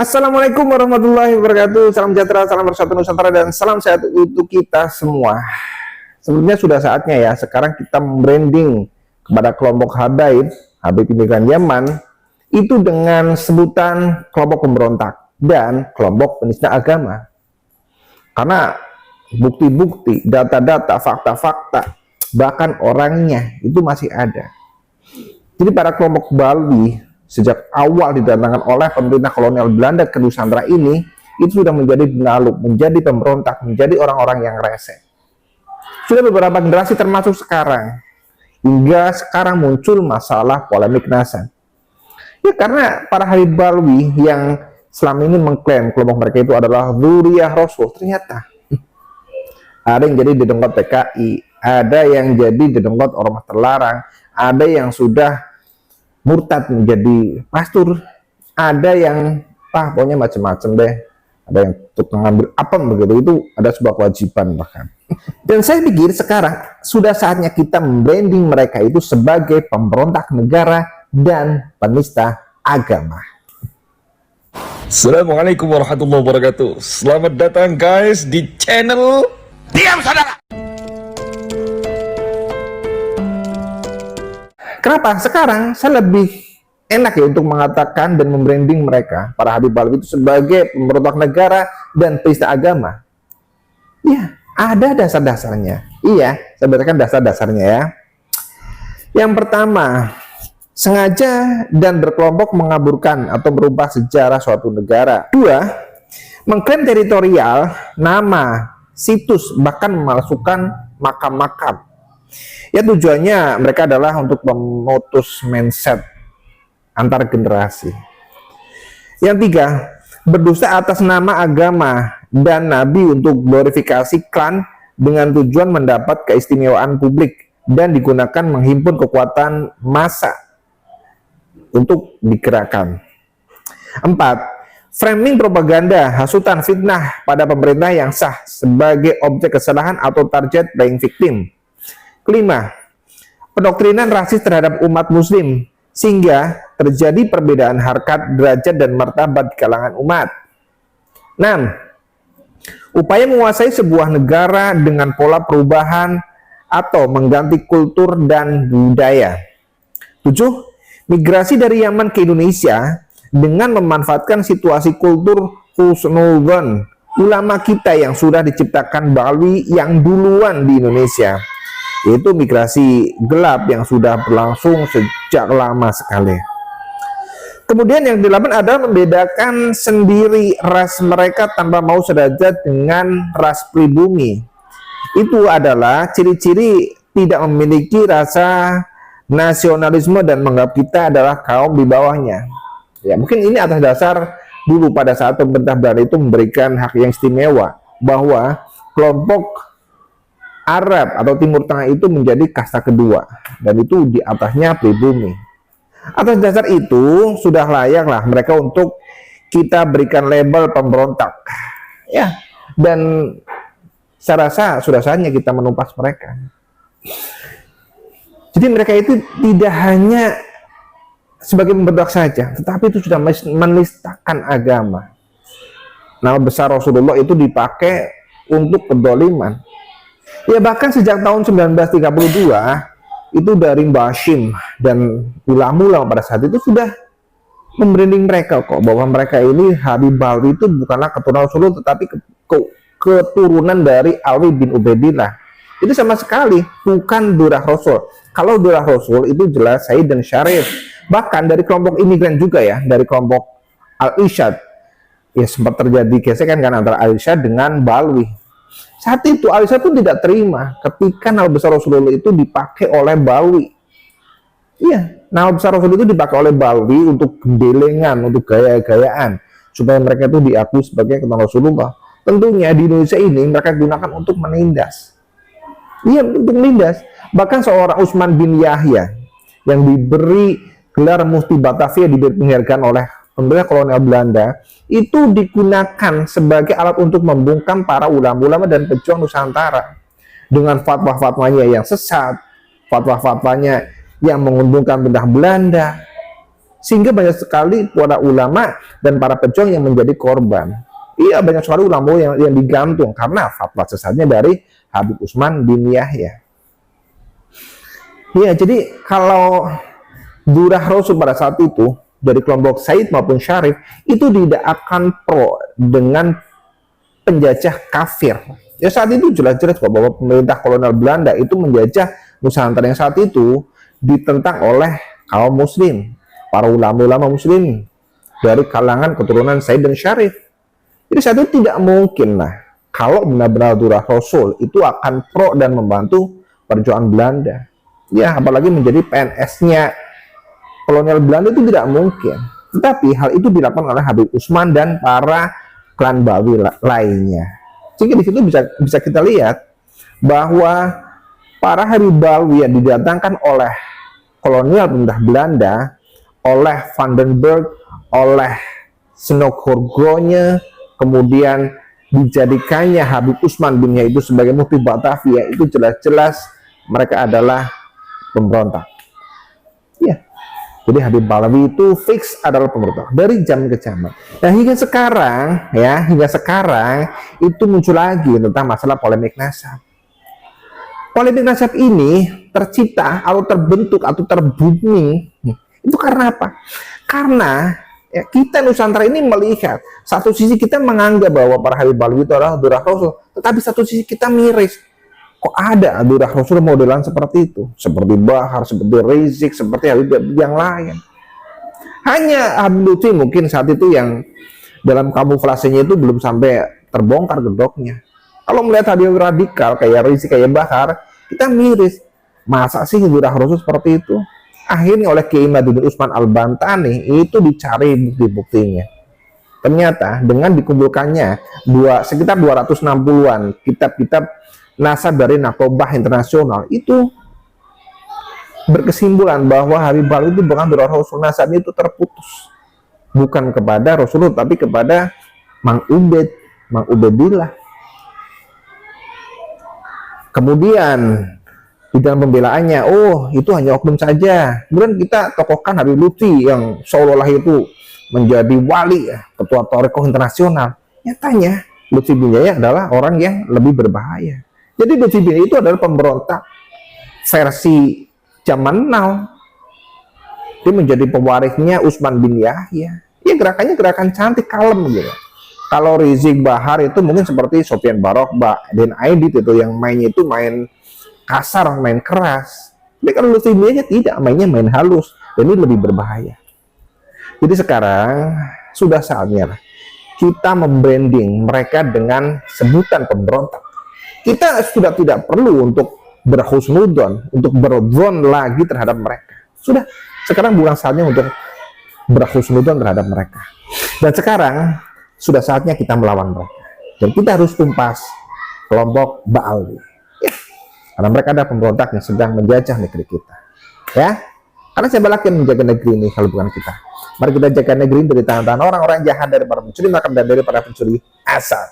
Assalamualaikum warahmatullahi wabarakatuh. Salam sejahtera, salam bersatu Nusantara, dan salam sehat untuk kita semua. Sebenarnya sudah saatnya ya, sekarang kita branding kepada kelompok Habaib Imigran Yaman itu dengan sebutan kelompok pemberontak dan kelompok penista agama. Karena bukti-bukti, data-data, fakta-fakta, bahkan orangnya itu masih ada. Jadi para kelompok Balwi sejak awal didatangkan oleh pemerintah kolonial Belanda ke Nusantara ini, itu sudah menjadi penakluk, menjadi pemberontak, menjadi orang-orang yang rese. Sudah beberapa generasi termasuk sekarang, hingga sekarang muncul masalah polemik nasan. Ya karena para Habib Balwi yang selama ini mengklaim kelompok mereka itu adalah Dzurriyyah Rasul, ternyata ada yang jadi didengkot PKI, ada yang jadi didengkot ormas terlarang, ada yang sudah murtad menjadi pastur, ada yang pokoknya macam-macam deh, ada yang tukang ngambil apa begitu, itu ada sebuah kewajiban bahkan. Dan saya pikir sekarang sudah saatnya kita membranding mereka itu sebagai pemberontak negara dan penista agama. Assalamualaikum warahmatullahi wabarakatuh. Selamat datang guys di channel Diam Saudara. Kenapa? Sekarang saya lebih enak ya untuk mengatakan dan membranding mereka, para Habib Balwi itu sebagai pemberontak negara dan penista agama. Ya, ada dasar-dasarnya. Iya, saya bacakan dasar-dasarnya ya. Yang pertama, sengaja dan berkelompok mengaburkan atau merubah sejarah suatu negara. Dua, mengklaim teritorial, nama, situs, bahkan memalsukan makam-makam. Ya tujuannya mereka adalah untuk memutus mindset antar generasi. Yang tiga, berdusta atas nama agama dan nabi untuk glorifikasi klan dengan tujuan mendapat keistimewaan publik dan digunakan menghimpun kekuatan massa untuk digerakkan. Empat, framing propaganda, hasutan fitnah pada pemerintah yang sah sebagai objek kesalahan atau target playing victim. Kelima, pendoktrinan rasis terhadap umat muslim sehingga terjadi perbedaan harkat, derajat, dan martabat di kalangan umat. 6. Upaya menguasai sebuah negara dengan pola perubahan atau mengganti kultur dan budaya. 7. Migrasi dari Yaman ke Indonesia dengan memanfaatkan situasi kultur husnudzon ulama kita yang sudah diciptakan Balwi yang duluan di Indonesia. Yaitu migrasi gelap yang sudah berlangsung sejak lama sekali. Kemudian yang delapan adalah membedakan sendiri ras mereka tanpa mau sederajat dengan ras pribumi. Itu adalah ciri-ciri tidak memiliki rasa nasionalisme dan menganggap kita adalah kaum di bawahnya. Ya, mungkin ini atas dasar dulu pada saat pemerintah Belanda itu memberikan hak yang istimewa bahwa kelompok Arab atau Timur Tengah itu menjadi kasta kedua dan itu di atasnya pribumi. Atas dasar itu sudah layaklah mereka untuk kita berikan label pemberontak ya, dan saya rasa sudah saatnya kita menumpas mereka. Jadi mereka itu tidak hanya sebagai pemberontak saja, tetapi itu sudah menistakan agama. Nama besar Rasulullah itu dipakai untuk kedoliman. Ya bahkan sejak tahun 1932 itu dari Mbah Hashim dan ulama-ulama pada saat itu sudah membranding mereka kok bahwa mereka ini Habib Balwi itu bukanlah keturunan Rasulullah tetapi keturunan dari Alwi bin Ubaidillah. Itu sama sekali bukan Dzurriyyah Rasul. Kalau Dzurriyyah Rasul itu jelas Said dan Syarif. Bahkan dari kelompok imigran juga ya, dari kelompok Al-Irsyad. Ya sempat terjadi gesekan kan antara Al-Irsyad dengan Balwi. Saat itu Al-Irsyad pun tidak terima ketika nama besar Rasulullah itu dipakai oleh Balwi. Iya, nama besar Rasulullah itu dipakai oleh Balwi untuk gembelengan, untuk gaya-gayaan, supaya mereka itu diakui sebagai keturunan Rasulullah. Tentunya di Indonesia ini mereka gunakan untuk menindas. Iya, untuk menindas. Bahkan seorang Utsman bin Yahya yang diberi gelar Mufti Batavia, diberi penghargaan oleh pemerintah kolonial Belanda, itu digunakan sebagai alat untuk membungkam para ulama-ulama dan pejuang Nusantara dengan fatwa-fatwanya yang sesat, fatwa-fatwanya yang menguntungkan pemerintah Belanda. Sehingga banyak sekali para ulama dan para pejuang yang menjadi korban. Iya, banyak sekali ulama yang digantung karena fatwa sesatnya dari Habib Utsman bin Yahya. Iya, jadi kalau Durah Rasul pada saat itu dari kelompok Said maupun Syarif itu tidak akan pro dengan penjajah kafir. Ya saat itu jelas-jelas kok bahwa pemerintah kolonial Belanda itu menjajah Nusantara yang saat itu ditentang oleh kaum muslim, para ulama-ulama muslim dari kalangan keturunan Said dan Syarif. Jadi saat itu tidak mungkin lah kalau benar-benar Durah Rasul itu akan pro dan membantu perjuangan Belanda. Ya, apalagi menjadi PNS-nya kolonial Belanda itu tidak mungkin. Tetapi hal itu dilakukan oleh Habib Utsman dan para klan Bawi lainnya. Sehingga di situ bisa kita lihat bahwa para Habib Bawi yang didatangkan oleh kolonial pemerintah Belanda, oleh Vandenberg, oleh Senokhorgonya, kemudian dijadikannya Habib Utsman bin Yahya itu sebagai mufti Batavia, itu jelas-jelas mereka adalah pemberontak. Ya, jadi Habib Balawi itu fix adalah pemberontak dari zaman ke zaman. Nah hingga sekarang itu muncul lagi tentang masalah polemik nasab. Polemik nasab ini tercipta atau terbentuk atau terbumi itu karena apa? Karena ya, kita Nusantara ini melihat satu sisi kita menganggap bahwa para Habib Balawi itu adalah Durah Rasul, tetapi satu sisi kita miris. Kok ada Durah Rasul modelan seperti itu? Seperti Bahar, seperti Rizik, seperti Habib yang lain. Hanya Habib Lutfi mungkin saat itu yang dalam kamuflasenya itu belum sampai terbongkar gedoknya. Kalau melihat Habib radikal kayak Rizik, kayak Bahar, kita miris. Masa sih Durah Rasul seperti itu? Akhirnya oleh Kiai Maduddin Utsman Al-Bantani itu dicari bukti-buktinya. Ternyata dengan dikumpulkannya sekitar 260-an kitab-kitab nasab dari Nakobah Internasional itu berkesimpulan bahwa Habib Balawi itu bukan Durah Rasul, nasabnya itu terputus, bukan kepada Rasulullah tapi kepada Mang Ubedillah. Kemudian di dalam pembelaannya, oh itu hanya oknum saja. Kemudian kita tokohkan Habib Lutfi yang seolah-olah itu menjadi wali, ketua Torekoh internasional. Nyatanya Lutfi bin Yahya adalah orang yang lebih berbahaya. Jadi Lutfi bin Yahya itu adalah pemberontak versi zaman now. Dia menjadi pewarisnya Utsman bin Yahya. Ya gerakannya gerakan cantik, kalem gitu. Kalau Rizik Bahar itu mungkin seperti Sofyan Barokba dan Aidit itu yang mainnya itu main kasar, main keras. Tapi kalau Lutfi bin Yahya tidak, mainnya main halus, dan ini lebih berbahaya. Jadi sekarang sudah saatnya kita membranding mereka dengan sebutan pemberontak. Kita sudah tidak perlu untuk berhusnudon, untuk berzon lagi terhadap mereka. Sudah, sekarang bukan saatnya untuk berhusnudon terhadap mereka. Dan sekarang sudah saatnya kita melawan mereka. Dan kita harus tumpas kelompok Ba'alwi. Ya, karena mereka adalah pemberontak yang sedang menjajah negeri kita. Ya, karena siapa lagi yang menjaga negeri ini kalau bukan kita? Mari kita jaga negeri ini dari tangan-tangan orang-orang jahat, dari para pencuri makan dan dari para pencuri asal.